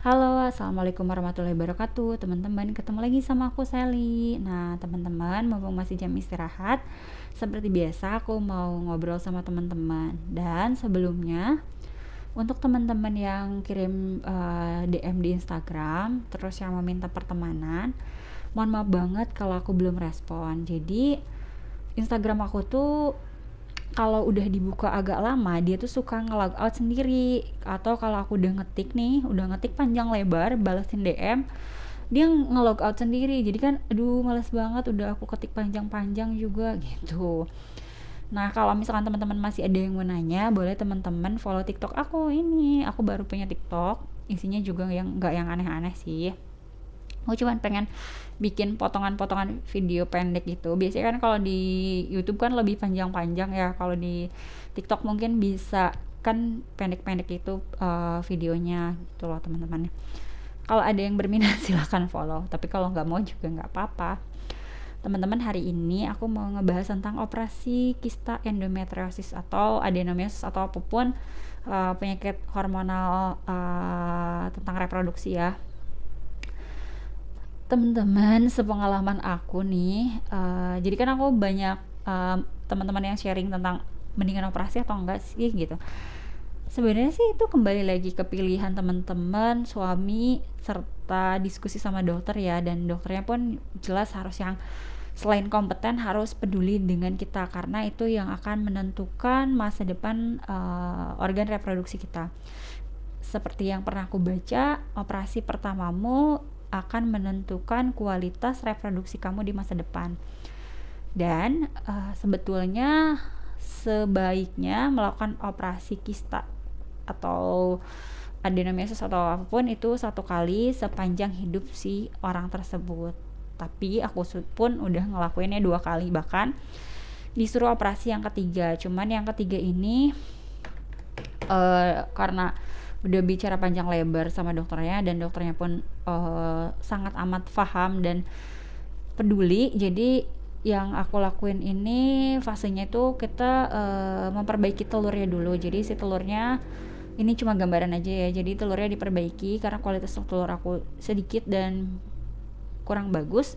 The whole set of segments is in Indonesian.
Halo, assalamualaikum warahmatullahi wabarakatuh, teman-teman. Ketemu lagi sama aku Sally. Nah, teman-teman, mumpung masih jam istirahat, seperti biasa aku mau ngobrol sama teman-teman. Dan sebelumnya, untuk teman-teman yang kirim DM di Instagram, terus yang meminta pertemanan, mohon maaf banget kalau aku belum respon. Jadi, Instagram aku tuh kalau udah dibuka agak lama dia tuh suka nge-log out sendiri, atau kalau aku udah ngetik nih, udah ngetik panjang lebar balesin DM, dia nge-log out sendiri. Jadi kan aduh males banget, udah aku ketik panjang-panjang juga gitu. Nah, kalau misalkan teman-teman masih ada yang mau nanya, boleh teman-teman follow TikTok aku ini. Aku baru punya TikTok, isinya juga yang nggak yang aneh-aneh sih. Aku cuman pengen bikin potongan-potongan video pendek gitu. Biasanya kan kalau di YouTube kan lebih panjang-panjang ya. Kalau di TikTok mungkin bisa kan pendek-pendek itu videonya gitu loh teman-teman. Kalau ada yang berminat silahkan follow. Tapi kalau nggak mau juga nggak apa-apa. Teman-teman, hari ini aku mau ngebahas tentang operasi kista endometriosis atau adenomyosis atau apapun penyakit hormonal tentang reproduksi ya. Teman-teman, sepengalaman aku nih, jadi kan aku banyak teman-teman yang sharing tentang mendingan operasi atau enggak sih gitu. Sebenarnya sih itu kembali lagi ke pilihan teman-teman, suami, serta diskusi sama dokter ya. Dan dokternya pun jelas harus yang selain kompeten harus peduli dengan kita, karena itu yang akan menentukan masa depan organ reproduksi kita. Seperti yang pernah aku baca, operasi pertamamu akan menentukan kualitas reproduksi kamu di masa depan. Dan sebetulnya sebaiknya melakukan operasi kista atau adenomyosis atau apapun itu satu kali sepanjang hidup si orang tersebut. Tapi aku pun udah ngelakuinnya 2 kali, bahkan disuruh operasi yang ketiga. Cuman yang ketiga ini karena udah bicara panjang lebar sama dokternya, dan dokternya pun sangat amat paham dan peduli. Jadi yang aku lakuin ini fasenya itu kita memperbaiki telurnya dulu. Jadi si telurnya ini cuma gambaran aja ya. Jadi telurnya diperbaiki karena kualitas telur aku sedikit dan kurang bagus.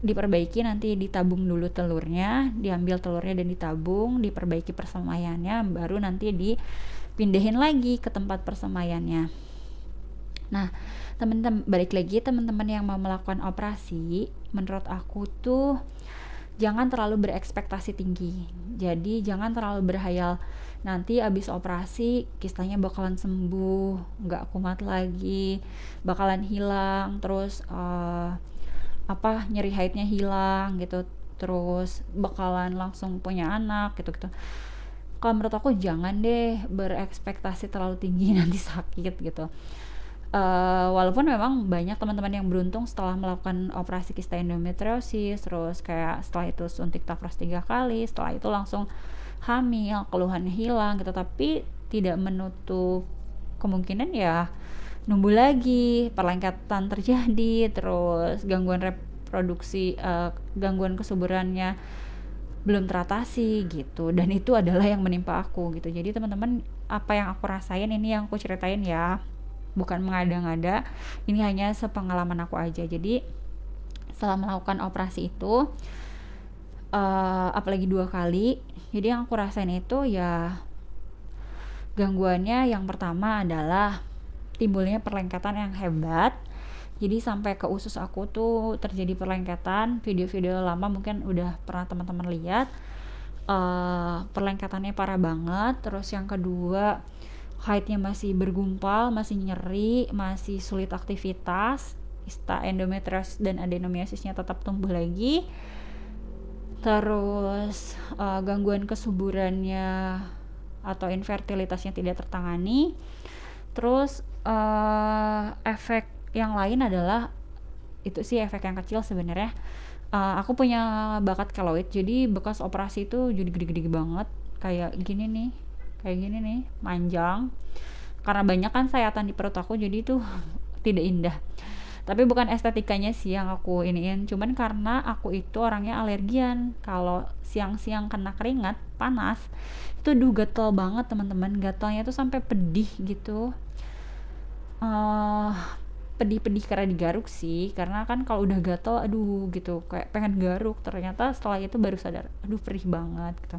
Diperbaiki, nanti ditabung dulu telurnya, diambil telurnya dan ditabung, diperbaiki persemaiannya, baru nanti dipindahin lagi ke tempat persemaiannya. Nah, teman-teman, balik lagi, teman-teman yang mau melakukan operasi, menurut aku tuh jangan terlalu berekspektasi tinggi. Jadi jangan terlalu berhayal nanti abis operasi kistanya bakalan sembuh, nggak kumat lagi, bakalan hilang, terus nyeri haidnya hilang gitu, terus bakalan langsung punya anak gitu gitu. Kalau menurut aku jangan deh berekspektasi terlalu tinggi nanti sakit gitu. Walaupun memang banyak teman-teman yang beruntung setelah melakukan operasi kista endometriosis, terus kayak setelah itu suntik tafros 3 kali, setelah itu langsung hamil, keluhannya hilang gitu. Tapi tidak menutup kemungkinan ya numbuh lagi, perlengketan terjadi, terus gangguan reproduksi, gangguan kesuburannya belum teratasi gitu. Dan itu adalah yang menimpa aku gitu. Jadi teman-teman, apa yang aku rasain ini yang aku ceritain ya, bukan mengada-ngada, ini hanya sepengalaman aku aja. Jadi setelah melakukan operasi itu apalagi 2 kali, jadi yang aku rasain itu ya gangguannya yang pertama adalah timbulnya perlengketan yang hebat. Jadi sampai ke usus aku tuh terjadi perlengketan. Video-video lama mungkin udah pernah teman-teman lihat. Perlengketannya parah banget. Terus yang kedua, haidnya masih bergumpal, masih nyeri, masih sulit aktivitas. Kista endometriosis dan adenomiosisnya tetap tumbuh lagi. Terus gangguan kesuburannya atau infertilitasnya tidak tertangani. Terus efek yang lain adalah, itu sih efek yang kecil sebenarnya, aku punya bakat keloid. Jadi bekas operasi itu jadi gede-gede banget, kayak gini nih manjang, karena banyak kan sayatan di perut aku, jadi itu tidak indah. Tapi bukan estetikanya sih yang aku iniin, cuman karena aku itu orangnya alergian. Kalau siang-siang kena keringat panas itu gatel banget teman-teman, gatalnya tuh sampai pedih gitu. pedih-pedih karena digaruk sih, karena kan kalau udah gatel aduh gitu kayak pengen garuk, ternyata setelah itu baru sadar aduh perih banget gitu.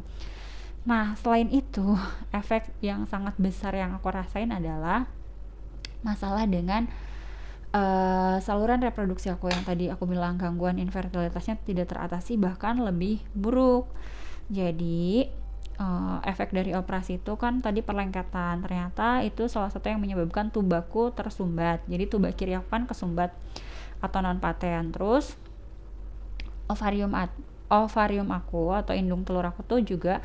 Nah selain itu efek yang sangat besar yang aku rasain adalah masalah dengan saluran reproduksi aku, yang tadi aku bilang gangguan infertilitasnya tidak teratasi, bahkan lebih buruk. Jadi efek dari operasi itu kan tadi perlengketan, ternyata itu salah satu yang menyebabkan tubaku tersumbat. Jadi tuba kiri aku kan kesumbat atau non paten. Terus ovarium aku atau indung telur aku tuh juga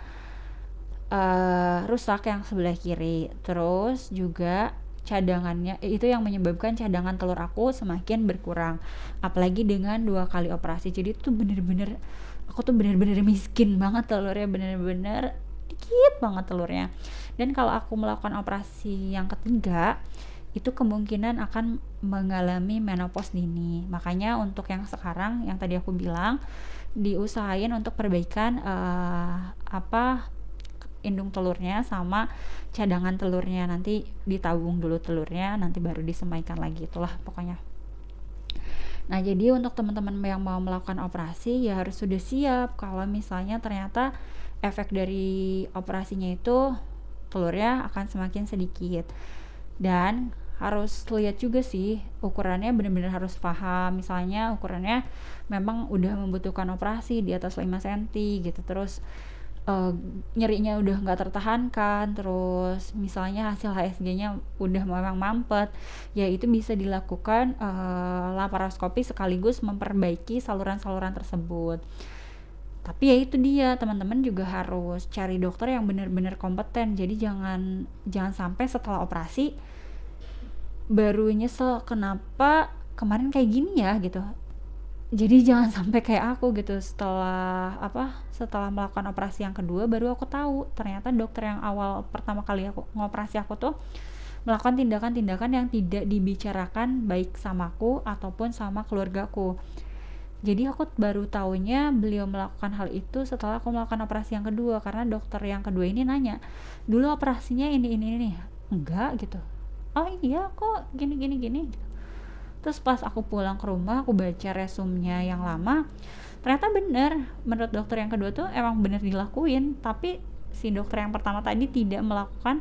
rusak yang sebelah kiri. Terus juga cadangannya itu yang menyebabkan cadangan telur aku semakin berkurang, apalagi dengan 2 kali operasi. Jadi tuh bener-bener aku tuh bener-bener miskin banget telurnya, bener-bener dikit banget telurnya. Dan kalau aku melakukan operasi yang ketiga itu kemungkinan akan mengalami menopause dini. Makanya untuk yang sekarang yang tadi aku bilang diusahain untuk perbaikan indung telurnya sama cadangan telurnya, nanti ditabung dulu telurnya, nanti baru disemaikan lagi, itulah pokoknya. Nah jadi untuk teman-teman yang mau melakukan operasi ya harus sudah siap kalau misalnya ternyata efek dari operasinya itu telurnya akan semakin sedikit. Dan harus lihat juga sih ukurannya, benar-benar harus paham, misalnya ukurannya memang udah membutuhkan operasi di atas 5 cm gitu, terus nyerinya udah nggak tertahankan, terus misalnya hasil HSG-nya udah memang mampet, ya itu bisa dilakukan laparoskopi sekaligus memperbaiki saluran-saluran tersebut. Tapi ya itu dia, teman-teman juga harus cari dokter yang benar-benar kompeten. Jadi jangan sampai setelah operasi baru nyesel kenapa kemarin kayak gini ya gitu. Jadi jangan sampai kayak aku gitu, setelah melakukan operasi yang kedua baru aku tahu ternyata dokter yang awal pertama kali aku ngoperasi aku tuh melakukan tindakan-tindakan yang tidak dibicarakan baik sama aku ataupun sama keluargaku. Jadi aku baru taunya beliau melakukan hal itu setelah aku melakukan operasi yang kedua, karena dokter yang kedua ini nanya, dulu operasinya ini enggak gitu, oh iya kok gini gitu. Terus pas aku pulang ke rumah, aku baca resumnya yang lama, ternyata bener, menurut dokter yang kedua tuh emang bener dilakuin, tapi si dokter yang pertama tadi tidak melakukan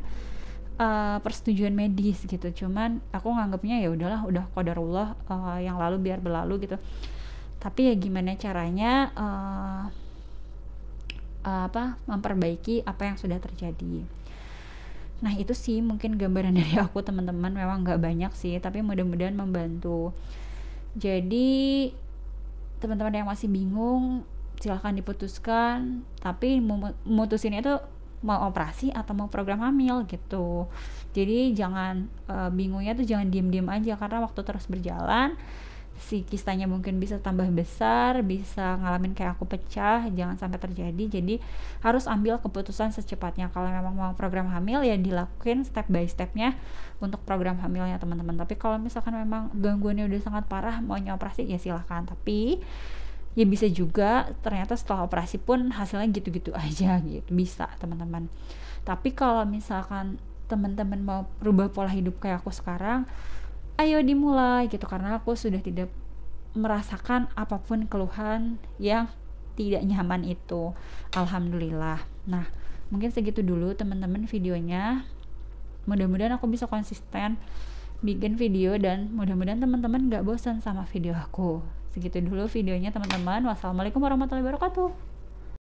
persetujuan medis gitu. Cuman aku nganggapnya ya udahlah, udah qadarullah, yang lalu biar berlalu gitu. Tapi ya gimana caranya memperbaiki apa yang sudah terjadi. Nah itu sih mungkin gambaran dari aku teman-teman, memang gak banyak sih tapi mudah-mudahan membantu. Jadi teman-teman yang masih bingung silahkan diputuskan, tapi memutusin itu mau operasi atau mau program hamil gitu. Jadi jangan bingungnya tuh jangan diem-diem aja, karena waktu terus berjalan si kistanya mungkin bisa tambah besar, bisa ngalamin kayak aku pecah, jangan sampai terjadi. Jadi harus ambil keputusan secepatnya. Kalau memang mau program hamil ya dilakuin step by stepnya untuk program hamilnya teman-teman. Tapi kalau misalkan memang gangguannya udah sangat parah mau operasi ya silahkan. Tapi ya bisa juga ternyata setelah operasi pun hasilnya gitu-gitu aja gitu, bisa teman-teman. Tapi kalau misalkan teman-teman mau rubah pola hidup kayak aku sekarang, ayo dimulai gitu, karena aku sudah tidak merasakan apapun keluhan yang tidak nyaman itu, alhamdulillah. Nah mungkin segitu dulu teman-teman videonya, mudah-mudahan aku bisa konsisten bikin video dan mudah-mudahan teman-teman gak bosan sama video aku. Segitu dulu videonya teman-teman, wassalamualaikum warahmatullahi wabarakatuh.